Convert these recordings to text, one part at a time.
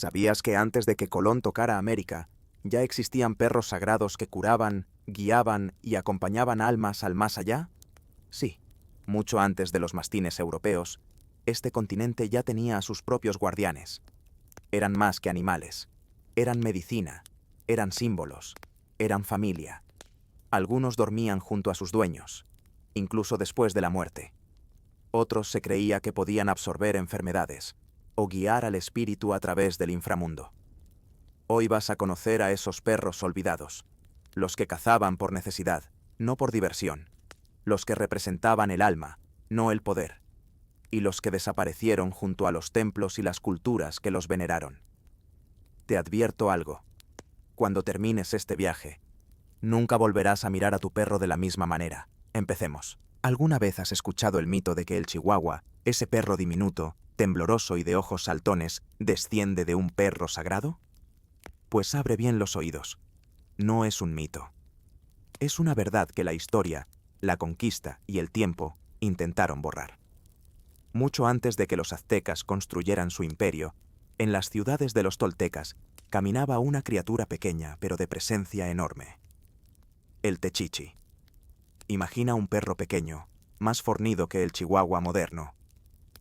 ¿Sabías que antes de que Colón tocara América, ya existían perros sagrados que curaban, guiaban y acompañaban almas al más allá? Sí, mucho antes de los mastines europeos, este continente ya tenía a sus propios guardianes. Eran más que animales, eran medicina, eran símbolos, eran familia. Algunos dormían junto a sus dueños, incluso después de la muerte. Otros se creía que podían absorber enfermedades o guiar al espíritu a través del inframundo. Hoy vas a conocer a esos perros olvidados, los que cazaban por necesidad, no por diversión, los que representaban el alma, no el poder, y los que desaparecieron junto a los templos y las culturas que los veneraron. Te advierto algo: cuando termines este viaje, nunca volverás a mirar a tu perro de la misma manera. Empecemos. ¿Alguna vez has escuchado el mito de que el chihuahua, ese perro diminuto, tembloroso y de ojos saltones, desciende de un perro sagrado? Pues abre bien los oídos. No es un mito. Es una verdad que la historia, la conquista y el tiempo intentaron borrar. Mucho antes de que los aztecas construyeran su imperio, en las ciudades de los toltecas caminaba una criatura pequeña pero de presencia enorme. El techichi. Imagina un perro pequeño, más fornido que el chihuahua moderno,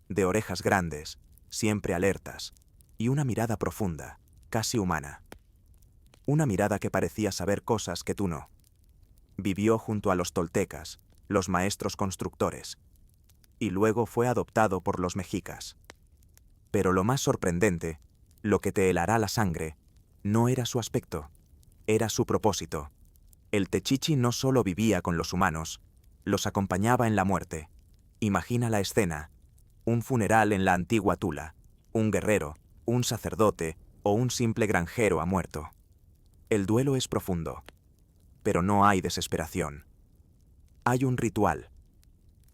de orejas grandes, siempre alertas, y una mirada profunda, casi humana. Una mirada que parecía saber cosas que tú no. Vivió junto a los toltecas, los maestros constructores, y luego fue adoptado por los mexicas. Pero lo más sorprendente, lo que te helará la sangre, no era su aspecto, era su propósito. El techichi no solo vivía con los humanos, los acompañaba en la muerte. Imagina la escena: un funeral en la antigua Tula, un guerrero, un sacerdote o un simple granjero ha muerto. El duelo es profundo, pero no hay desesperación. Hay un ritual.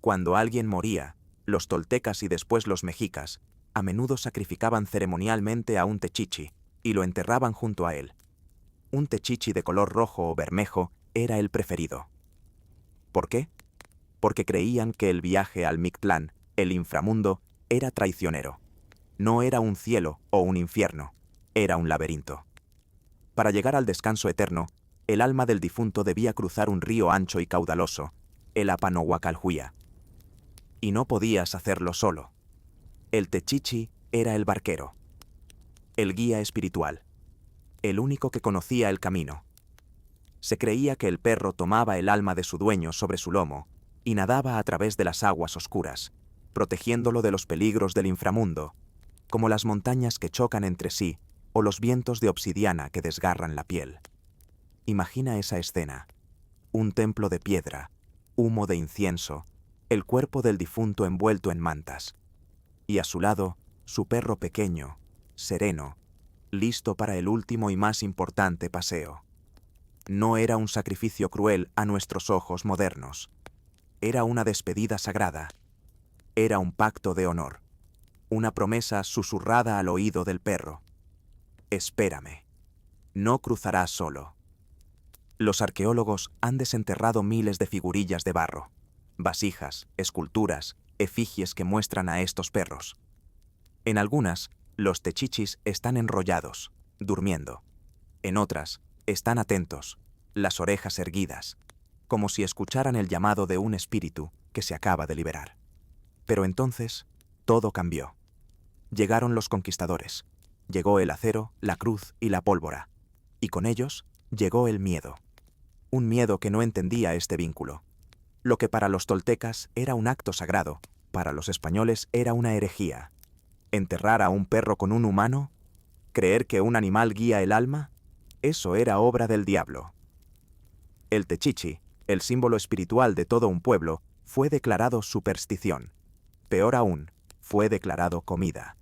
Cuando alguien moría, los toltecas y después los mexicas a menudo sacrificaban ceremonialmente a un techichi y lo enterraban junto a él. Un techichi de color rojo o bermejo era el preferido. ¿Por qué? Porque creían que el viaje al Mictlán, el inframundo, era traicionero. No era un cielo o un infierno, era un laberinto. Para llegar al descanso eterno, el alma del difunto debía cruzar un río ancho y caudaloso, el Apanohuacaljuya. Y no podías hacerlo solo. El techichi era el barquero, el guía espiritual, el único que conocía el camino. Se creía que el perro tomaba el alma de su dueño sobre su lomo y nadaba a través de las aguas oscuras, protegiéndolo de los peligros del inframundo, como las montañas que chocan entre sí o los vientos de obsidiana que desgarran la piel. Imagina esa escena: un templo de piedra, humo de incienso, el cuerpo del difunto envuelto en mantas, y a su lado, su perro pequeño, sereno, listo para el último y más importante paseo. No era un sacrificio cruel a nuestros ojos modernos. Era una despedida sagrada. Era un pacto de honor. Una promesa susurrada al oído del perro: espérame, no cruzarás solo. Los arqueólogos han desenterrado miles de figurillas de barro, vasijas, esculturas, efigies que muestran a estos perros. En algunas, los techichis están enrollados, durmiendo. En otras, están atentos, las orejas erguidas, como si escucharan el llamado de un espíritu que se acaba de liberar. Pero entonces, todo cambió. Llegaron los conquistadores. Llegó el acero, la cruz y la pólvora. Y con ellos, llegó el miedo. Un miedo que no entendía este vínculo. Lo que para los toltecas era un acto sagrado, para los españoles era una herejía. ¿Enterrar a un perro con un humano? ¿Creer que un animal guía el alma? Eso era obra del diablo. El techichi, el símbolo espiritual de todo un pueblo, fue declarado superstición. Peor aún, fue declarado comida.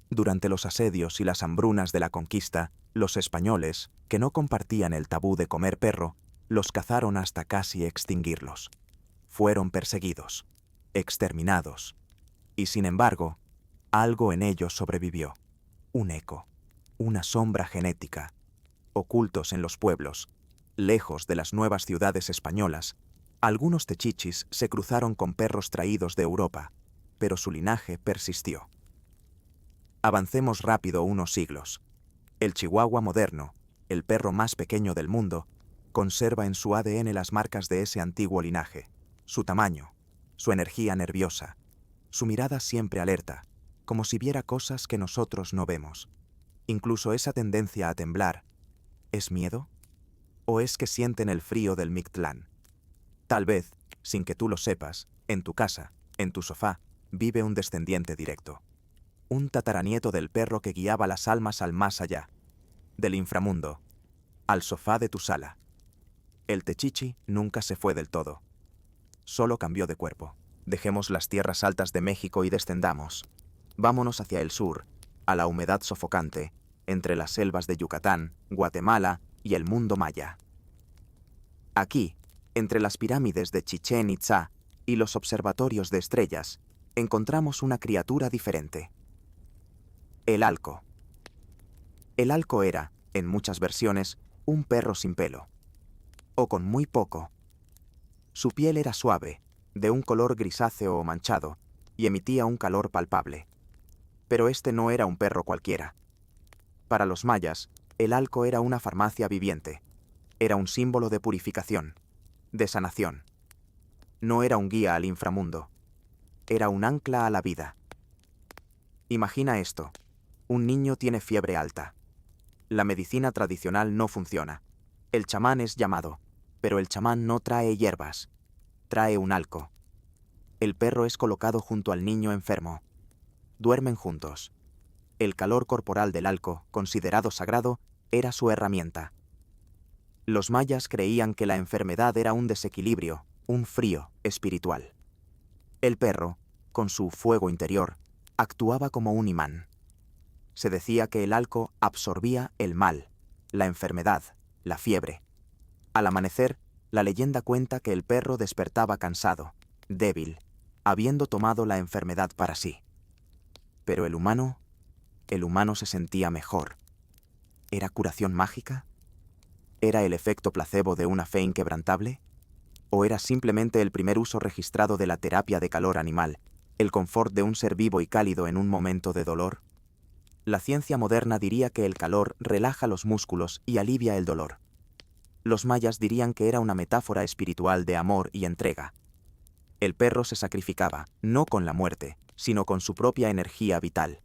Durante los asedios y las hambrunas de la conquista, los españoles, que no compartían el tabú de comer perro, los cazaron hasta casi extinguirlos. Fueron perseguidos, exterminados, y sin embargo, algo en ellos sobrevivió. Un eco, una sombra genética. Ocultos en los pueblos, lejos de las nuevas ciudades españolas, algunos techichis se cruzaron con perros traídos de Europa, pero su linaje persistió. Avancemos rápido unos siglos. El chihuahua moderno, el perro más pequeño del mundo, conserva en su ADN las marcas de ese antiguo linaje, su tamaño, su energía nerviosa, su mirada siempre alerta, como si viera cosas que nosotros no vemos. Incluso esa tendencia a temblar, ¿es miedo? ¿O es que sienten el frío del Mictlán? Tal vez, sin que tú lo sepas, en tu casa, en tu sofá, vive un descendiente directo. Un tataranieto del perro que guiaba las almas al más allá, del inframundo, al sofá de tu sala. El Techichi nunca se fue del todo. Solo cambió de cuerpo. Dejemos las tierras altas de México y descendamos. Vámonos hacia el sur, a la humedad sofocante, entre las selvas de Yucatán, Guatemala y el mundo maya. Aquí, entre las pirámides de Chichén Itzá y los observatorios de estrellas, encontramos una criatura diferente. El alco. El alco era, en muchas versiones, un perro sin pelo, o con muy poco. Su piel era suave, de un color grisáceo o manchado, y emitía un calor palpable. Pero este no era un perro cualquiera. Para los mayas, el alco era una farmacia viviente. Era un símbolo de purificación, de sanación. No era un guía al inframundo. Era un ancla a la vida. Imagina esto. Un niño tiene fiebre alta. La medicina tradicional no funciona. El chamán es llamado, pero el chamán no trae hierbas. Trae un alco. El perro es colocado junto al niño enfermo. Duermen juntos. El calor corporal del alco, considerado sagrado, era su herramienta. Los mayas creían que la enfermedad era un desequilibrio, un frío espiritual. El perro, con su fuego interior, actuaba como un imán. Se decía que el alco absorbía el mal, la enfermedad, la fiebre. Al amanecer, la leyenda cuenta que el perro despertaba cansado, débil, habiendo tomado la enfermedad para sí. Pero el humano se sentía mejor. ¿Era curación mágica? ¿Era el efecto placebo de una fe inquebrantable? ¿O era simplemente el primer uso registrado de la terapia de calor animal, el confort de un ser vivo y cálido en un momento de dolor? La ciencia moderna diría que el calor relaja los músculos y alivia el dolor. Los mayas dirían que era una metáfora espiritual de amor y entrega. El perro se sacrificaba, no con la muerte, sino con su propia energía vital.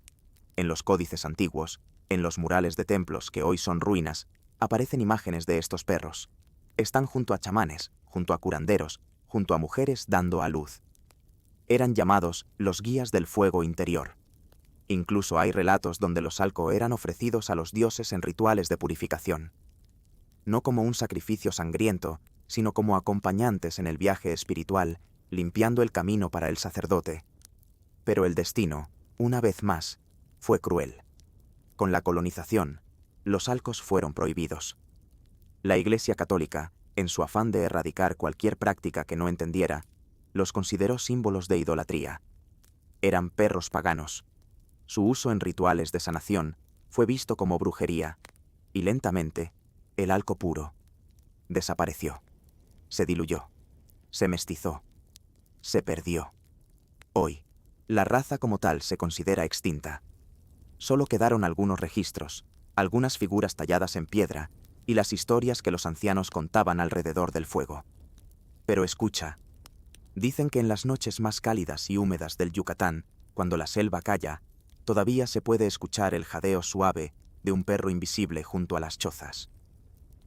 En los códices antiguos, en los murales de templos que hoy son ruinas, aparecen imágenes de estos perros. Están junto a chamanes, junto a curanderos, junto a mujeres dando a luz. Eran llamados los guías del fuego interior. Incluso hay relatos donde los alco eran ofrecidos a los dioses en rituales de purificación. No como un sacrificio sangriento, sino como acompañantes en el viaje espiritual, limpiando el camino para el sacerdote. Pero el destino, una vez más, fue cruel. Con la colonización, los alcos fueron prohibidos. La Iglesia Católica, en su afán de erradicar cualquier práctica que no entendiera, los consideró símbolos de idolatría. Eran perros paganos. Su uso en rituales de sanación fue visto como brujería, y lentamente, el alco puro desapareció, se diluyó, se mestizó, se perdió. Hoy, la raza como tal se considera extinta. Solo quedaron algunos registros, algunas figuras talladas en piedra y las historias que los ancianos contaban alrededor del fuego. Pero escucha, dicen que en las noches más cálidas y húmedas del Yucatán, cuando la selva calla, todavía se puede escuchar el jadeo suave de un perro invisible junto a las chozas.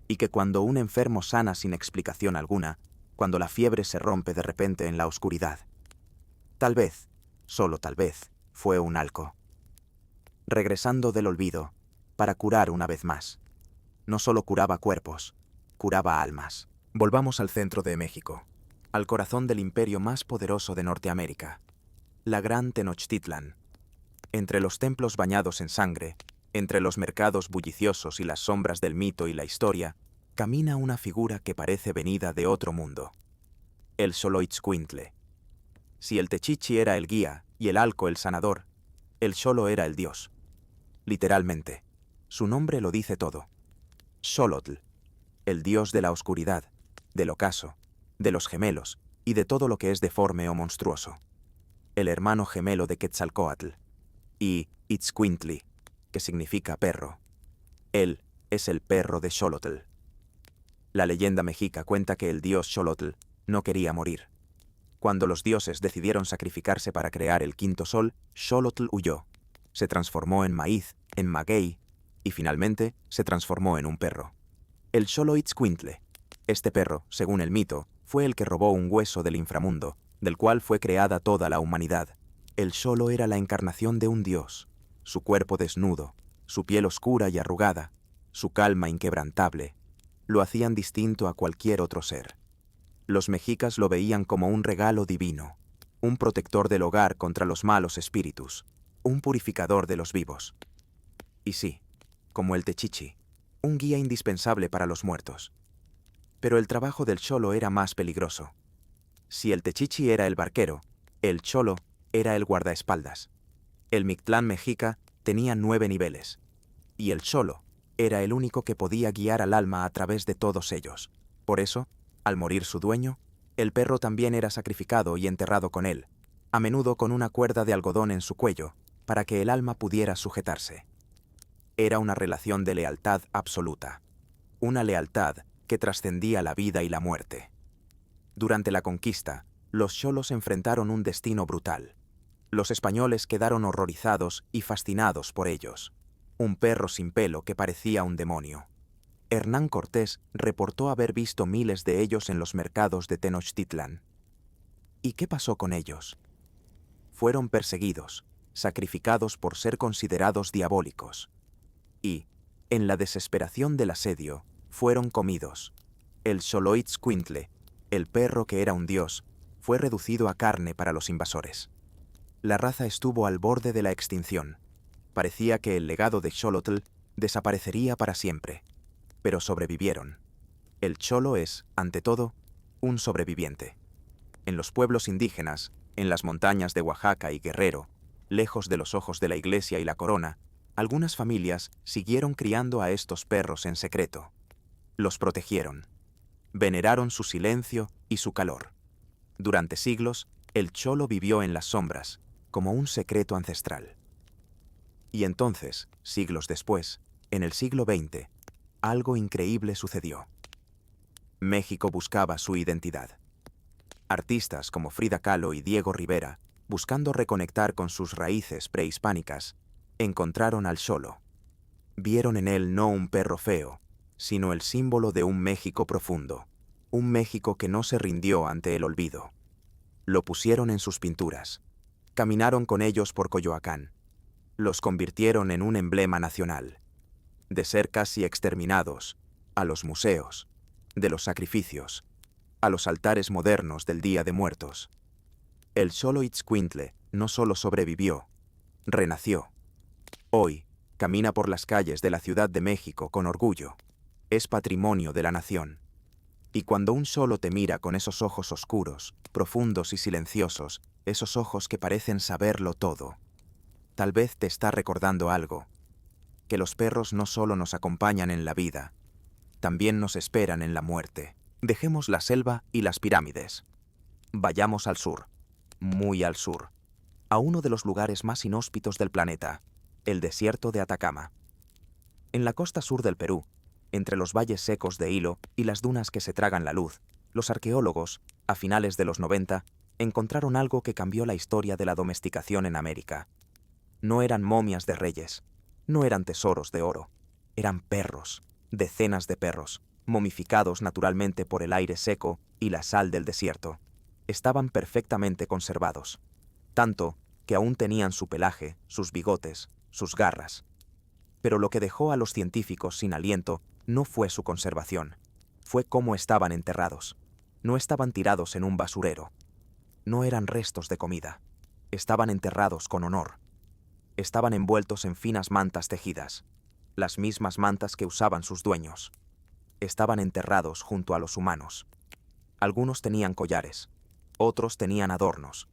Y que cuando un enfermo sana sin explicación alguna, cuando la fiebre se rompe de repente en la oscuridad, tal vez, solo tal vez, fue un alco. Regresando del olvido, para curar una vez más. No solo curaba cuerpos, curaba almas. Volvamos al centro de México, al corazón del imperio más poderoso de Norteamérica, la Gran Tenochtitlan. Entre los templos bañados en sangre, entre los mercados bulliciosos y las sombras del mito y la historia, camina una figura que parece venida de otro mundo. El Xoloitzcuintle. Si el Techichi era el guía y el alco el sanador, el Xolo era el dios. Literalmente, su nombre lo dice todo. Xolotl, el dios de la oscuridad, del ocaso, de los gemelos y de todo lo que es deforme o monstruoso. El hermano gemelo de Quetzalcóatl. y Itzcuintli, que significa perro. Él es el perro de Xolotl. La leyenda mexica cuenta que el dios Xolotl no quería morir. Cuando los dioses decidieron sacrificarse para crear el quinto sol, Xolotl huyó. Se transformó en maíz, en maguey, y finalmente se transformó en un perro. El Xoloitzcuintle. Este perro, según el mito, fue el que robó un hueso del inframundo, del cual fue creada toda la humanidad. El Xolo era la encarnación de un dios. Su cuerpo desnudo, su piel oscura y arrugada, su calma inquebrantable, lo hacían distinto a cualquier otro ser. Los mexicas lo veían como un regalo divino, un protector del hogar contra los malos espíritus, un purificador de los vivos. Y sí, como el Techichi, un guía indispensable para los muertos. Pero el trabajo del Xolo era más peligroso. Si el Techichi era el barquero, el Xolo era el guardaespaldas. El Mictlán mexica tenía 9 niveles, y el Xolo era el único que podía guiar al alma a través de todos ellos. Por eso, al morir su dueño, el perro también era sacrificado y enterrado con él, a menudo con una cuerda de algodón en su cuello, para que el alma pudiera sujetarse. Era una relación de lealtad absoluta, una lealtad que trascendía la vida y la muerte. Durante la conquista, los xolos enfrentaron un destino brutal. Los españoles quedaron horrorizados y fascinados por ellos. Un perro sin pelo que parecía un demonio. Hernán Cortés reportó haber visto miles de ellos en los mercados de Tenochtitlán. ¿Y qué pasó con ellos? Fueron perseguidos, sacrificados por ser considerados diabólicos. Y, en la desesperación del asedio, fueron comidos. El Xoloitzcuintle, el perro que era un dios, fue reducido a carne para los invasores. La raza estuvo al borde de la extinción. Parecía que el legado de Xolotl desaparecería para siempre, pero sobrevivieron. El Xolo es, ante todo, un sobreviviente. En los pueblos indígenas, en las montañas de Oaxaca y Guerrero, lejos de los ojos de la iglesia y la corona, algunas familias siguieron criando a estos perros en secreto. Los protegieron. Veneraron su silencio y su calor. Durante siglos, el Xolo vivió en las sombras, como un secreto ancestral. Y entonces, siglos después, en el siglo XX, algo increíble sucedió. México buscaba su identidad. Artistas como Frida Kahlo y Diego Rivera, buscando reconectar con sus raíces prehispánicas, encontraron al Xolo. Vieron en él no un perro feo, sino el símbolo de un México profundo, un México que no se rindió ante el olvido. Lo pusieron en sus pinturas, caminaron con ellos por Coyoacán, los convirtieron en un emblema nacional. De ser casi exterminados, a los museos, de los sacrificios, a los altares modernos del Día de Muertos. El Xoloitzcuintle no solo sobrevivió, renació. Hoy, camina por las calles de la Ciudad de México con orgullo. Es patrimonio de la nación. Y cuando un Xolo te mira con esos ojos oscuros, profundos y silenciosos, esos ojos que parecen saberlo todo, tal vez te está recordando algo, que los perros no solo nos acompañan en la vida, también nos esperan en la muerte. Dejemos la selva y las pirámides. Vayamos al sur, muy al sur, a uno de los lugares más inhóspitos del planeta, el desierto de Atacama. En la costa sur del Perú, entre los valles secos de hilo y las dunas que se tragan la luz, los arqueólogos, a finales de los 90, encontraron algo que cambió la historia de la domesticación en América. No eran momias de reyes, no eran tesoros de oro, eran perros, decenas de perros, momificados naturalmente por el aire seco y la sal del desierto. Estaban perfectamente conservados, tanto que aún tenían su pelaje, sus bigotes, sus garras. Pero lo que dejó a los científicos sin aliento no fue su conservación, fue cómo estaban enterrados. No estaban tirados en un basurero. No eran restos de comida. Estaban enterrados con honor. Estaban envueltos en finas mantas tejidas, las mismas mantas que usaban sus dueños. Estaban enterrados junto a los humanos. Algunos tenían collares, otros tenían adornos,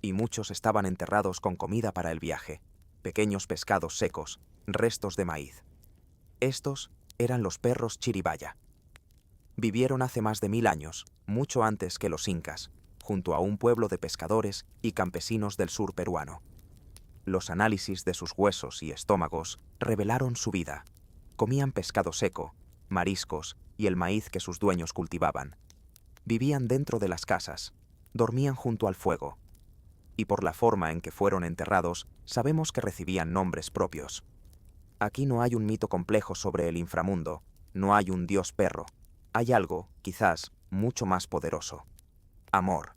y muchos estaban enterrados con comida para el viaje, pequeños pescados secos, restos de maíz. Estos eran los perros chiribaya. Vivieron hace más de 1000 años, mucho antes que los incas, junto a un pueblo de pescadores y campesinos del sur peruano. Los análisis de sus huesos y estómagos revelaron su vida. Comían pescado seco, mariscos y el maíz que sus dueños cultivaban. Vivían dentro de las casas, dormían junto al fuego. Y por la forma en que fueron enterrados, sabemos que recibían nombres propios. Aquí no hay un mito complejo sobre el inframundo, no hay un dios perro. Hay algo, quizás, mucho más poderoso. Amor.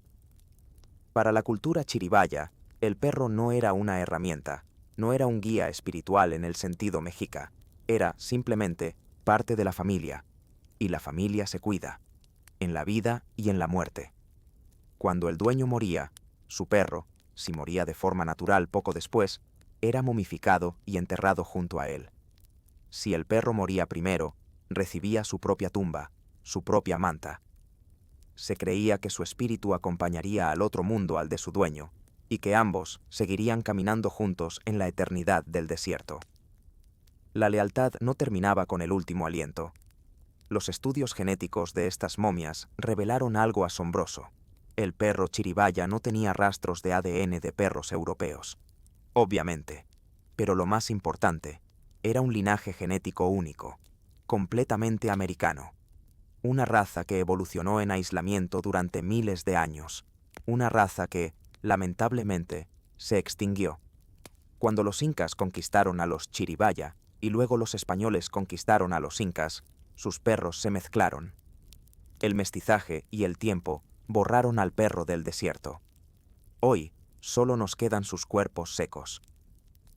Para la cultura chiribaya, el perro no era una herramienta, no era un guía espiritual en el sentido mexica, era simplemente parte de la familia, y la familia se cuida, en la vida y en la muerte. Cuando el dueño moría, su perro, si moría de forma natural poco después, era momificado y enterrado junto a él. Si el perro moría primero, recibía su propia tumba, su propia manta. Se creía que su espíritu acompañaría al otro mundo al de su dueño, y que ambos seguirían caminando juntos en la eternidad del desierto. La lealtad no terminaba con el último aliento. Los estudios genéticos de estas momias revelaron algo asombroso. El perro chiribaya no tenía rastros de ADN de perros europeos. Obviamente. Pero lo más importante, era un linaje genético único, completamente americano. Una raza que evolucionó en aislamiento durante miles de años. Una raza que, lamentablemente, se extinguió. Cuando los incas conquistaron a los chiribaya y luego los españoles conquistaron a los incas, sus perros se mezclaron. El mestizaje y el tiempo borraron al perro del desierto. Hoy solo nos quedan sus cuerpos secos.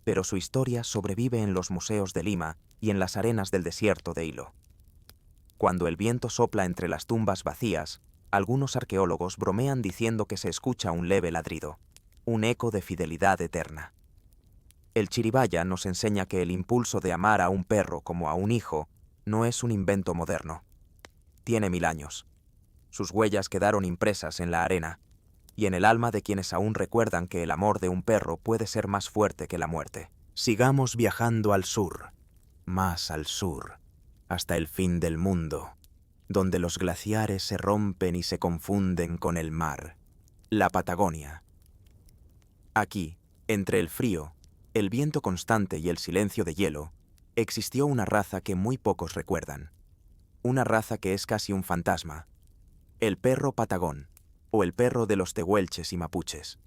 Pero su historia sobrevive en los museos de Lima y en las arenas del desierto de Hilo. Cuando el viento sopla entre las tumbas vacías, algunos arqueólogos bromean diciendo que se escucha un leve ladrido, un eco de fidelidad eterna. El chiribaya nos enseña que el impulso de amar a un perro como a un hijo no es un invento moderno. Tiene 1000 años. Sus huellas quedaron impresas en la arena y en el alma de quienes aún recuerdan que el amor de un perro puede ser más fuerte que la muerte. Sigamos viajando al sur, más al sur, hasta el fin del mundo, donde los glaciares se rompen y se confunden con el mar, la Patagonia. Aquí, entre el frío, el viento constante y el silencio de hielo, existió una raza que muy pocos recuerdan. Una raza que es casi un fantasma. El perro patagón, o el perro de los tehuelches y mapuches.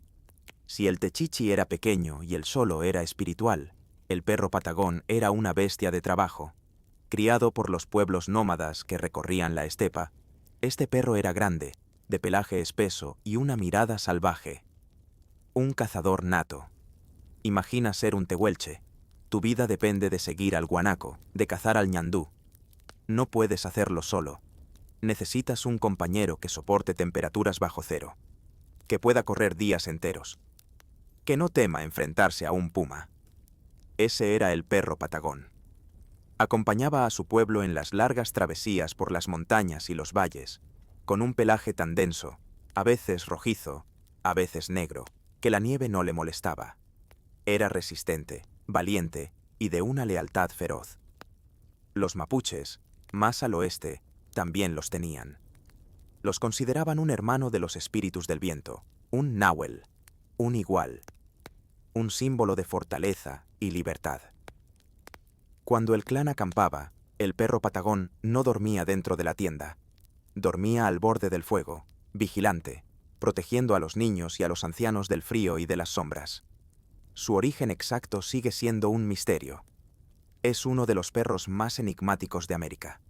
Si el techichi era pequeño y el solo era espiritual, el perro patagón era una bestia de trabajo. Criado por los pueblos nómadas que recorrían la estepa, este perro era grande, de pelaje espeso y una mirada salvaje. Un cazador nato. Imagina ser un tehuelche. Tu vida depende de seguir al guanaco, de cazar al ñandú. No puedes hacerlo solo. Necesitas un compañero que soporte temperaturas bajo cero, que pueda correr días enteros, que no tema enfrentarse a un puma. Ese era el perro patagón. Acompañaba a su pueblo en las largas travesías por las montañas y los valles, con un pelaje tan denso, a veces rojizo, a veces negro, que la nieve no le molestaba. Era resistente, valiente y de una lealtad feroz. Los mapuches, más al oeste, también los tenían. Los consideraban un hermano de los espíritus del viento, un náhuel, un igual, un símbolo de fortaleza y libertad. Cuando el clan acampaba, el perro patagón no dormía dentro de la tienda. Dormía al borde del fuego, vigilante, protegiendo a los niños y a los ancianos del frío y de las sombras. Su origen exacto sigue siendo un misterio. Es uno de los perros más enigmáticos de América.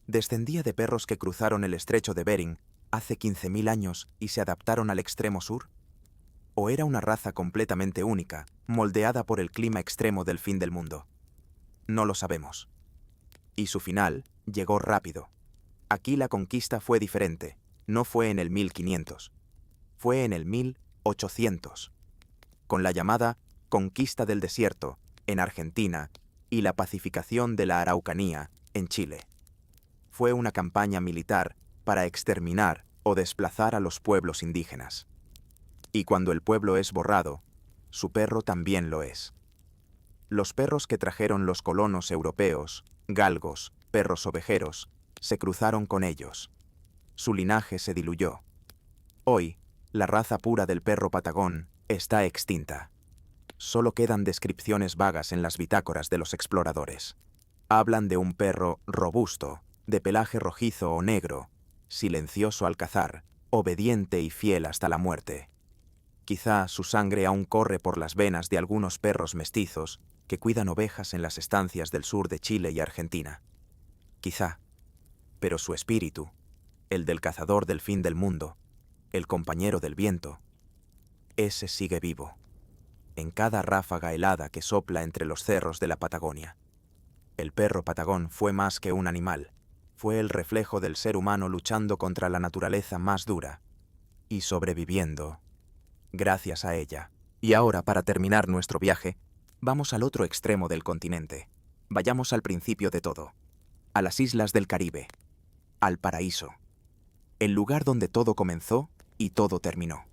Descendía de perros que cruzaron el estrecho de Bering hace 15.000 años y se adaptaron al extremo sur. ¿O era una raza completamente única, moldeada por el clima extremo del fin del mundo? No lo sabemos. Y su final llegó rápido. Aquí la conquista fue diferente. No fue en el 1500. Fue en el 1800. Con la llamada Conquista del Desierto, en Argentina, y la pacificación de la Araucanía, en Chile. Fue una campaña militar para exterminar o desplazar a los pueblos indígenas. Y cuando el pueblo es borrado, su perro también lo es. Los perros que trajeron los colonos europeos, galgos, perros ovejeros, se cruzaron con ellos. Su linaje se diluyó. Hoy, la raza pura del perro patagón está extinta. Solo quedan descripciones vagas en las bitácoras de los exploradores. Hablan de un perro robusto, de pelaje rojizo o negro, silencioso al cazar, obediente y fiel hasta la muerte. Quizá su sangre aún corre por las venas de algunos perros mestizos que cuidan ovejas en las estancias del sur de Chile y Argentina. Quizá, pero su espíritu, el del cazador del fin del mundo, el compañero del viento, ese sigue vivo, en cada ráfaga helada que sopla entre los cerros de la Patagonia. El perro patagón fue más que un animal, fue el reflejo del ser humano luchando contra la naturaleza más dura y sobreviviendo gracias a ella. Y ahora, para terminar nuestro viaje, vamos al otro extremo del continente. Vayamos al principio de todo, a las islas del Caribe, al paraíso, el lugar donde todo comenzó y todo terminó.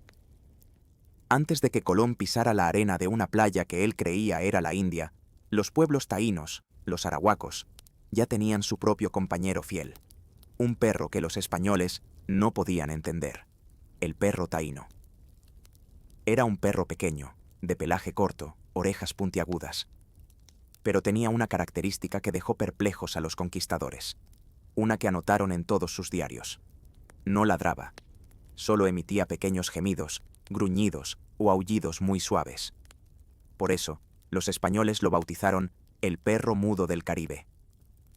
Antes de que Colón pisara la arena de una playa que él creía era la India, los pueblos taínos, los arahuacos, ya tenían su propio compañero fiel, un perro que los españoles no podían entender, el perro taíno. Era un perro pequeño, de pelaje corto, orejas puntiagudas. Pero tenía una característica que dejó perplejos a los conquistadores, una que anotaron en todos sus diarios. No ladraba, solo emitía pequeños gemidos, gruñidos o aullidos muy suaves. Por eso, los españoles lo bautizaron el perro mudo del Caribe.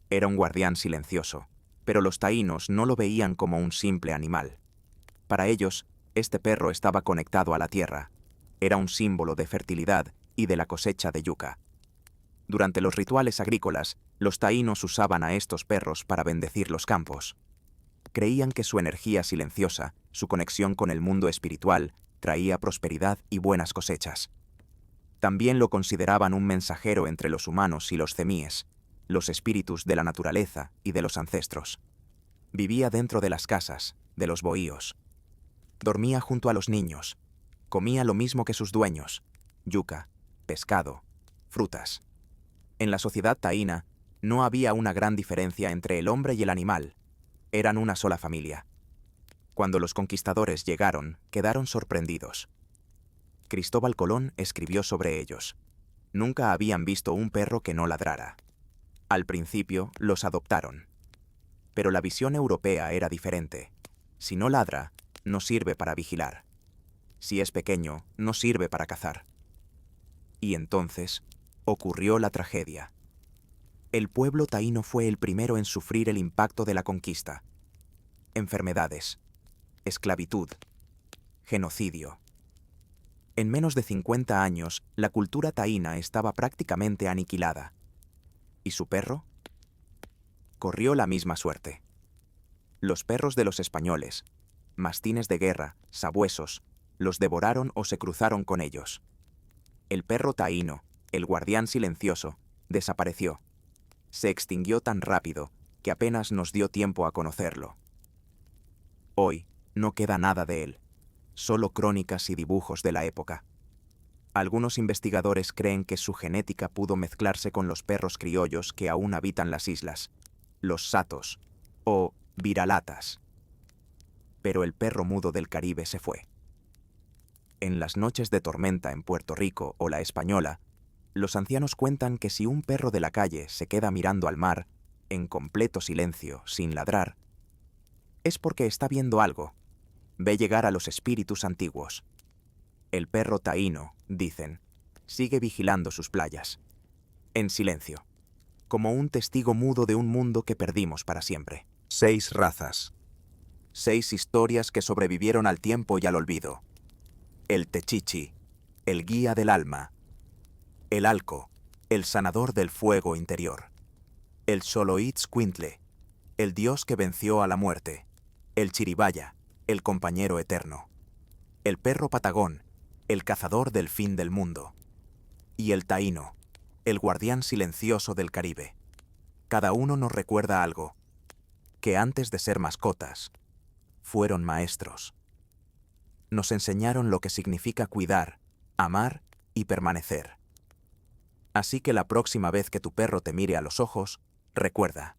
Era un guardián silencioso, pero los taínos no lo veían como un simple animal. Para ellos, este perro estaba conectado a la tierra. Era un símbolo de fertilidad y de la cosecha de yuca. Durante los rituales agrícolas, los taínos usaban a estos perros para bendecir los campos. Creían que su energía silenciosa, su conexión con el mundo espiritual, traía prosperidad y buenas cosechas. También lo consideraban un mensajero entre los humanos y los cemíes, los espíritus de la naturaleza y de los ancestros. Vivía dentro de las casas, de los bohíos. Dormía junto a los niños. Comía lo mismo que sus dueños: yuca, pescado, frutas. En la sociedad taína no había una gran diferencia entre el hombre y el animal. Eran una sola familia. Cuando los conquistadores llegaron, quedaron sorprendidos. Cristóbal Colón escribió sobre ellos. Nunca habían visto un perro que no ladrara. Al principio los adoptaron. Pero la visión europea era diferente. Si no ladra, no sirve para vigilar. Si es pequeño, no sirve para cazar. Y entonces ocurrió la tragedia. El pueblo taíno fue el primero en sufrir el impacto de la conquista. Enfermedades, esclavitud, genocidio. En menos de 50 años, la cultura taína estaba prácticamente aniquilada. ¿Y su perro? Corrió la misma suerte. Los perros de los españoles, mastines de guerra, sabuesos, los devoraron o se cruzaron con ellos. El perro taíno, el guardián silencioso, desapareció. Se extinguió tan rápido que apenas nos dio tiempo a conocerlo. Hoy no queda nada de él, solo crónicas y dibujos de la época. Algunos investigadores creen que su genética pudo mezclarse con los perros criollos que aún habitan las islas, los satos o viralatas. Pero el perro mudo del Caribe se fue. En las noches de tormenta en Puerto Rico o La Española, los ancianos cuentan que si un perro de la calle se queda mirando al mar, en completo silencio, sin ladrar, es porque está viendo algo. Ve llegar a los espíritus antiguos. El perro taíno, dicen, sigue vigilando sus playas, en silencio, como un testigo mudo de un mundo que perdimos para siempre. 6 razas. 6 historias que sobrevivieron al tiempo y al olvido. El Techichi, el guía del alma. El Alco, el sanador del fuego interior. El Xoloitzcuintle, el dios que venció a la muerte. El Chiribaya, el compañero eterno. El perro patagón, el cazador del fin del mundo. Y el taíno, el guardián silencioso del Caribe. Cada uno nos recuerda algo, que antes de ser mascotas, fueron maestros. Nos enseñaron lo que significa cuidar, amar y permanecer. Así que la próxima vez que tu perro te mire a los ojos, recuerda,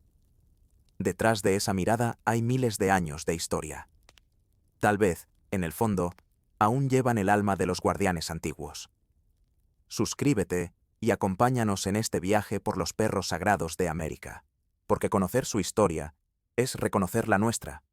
detrás de esa mirada hay miles de años de historia. Tal vez, en el fondo, aún llevan el alma de los guardianes antiguos. suscríbete y acompáñanos en este viaje por los perros sagrados de América. Porque conocer su historia es reconocer la nuestra.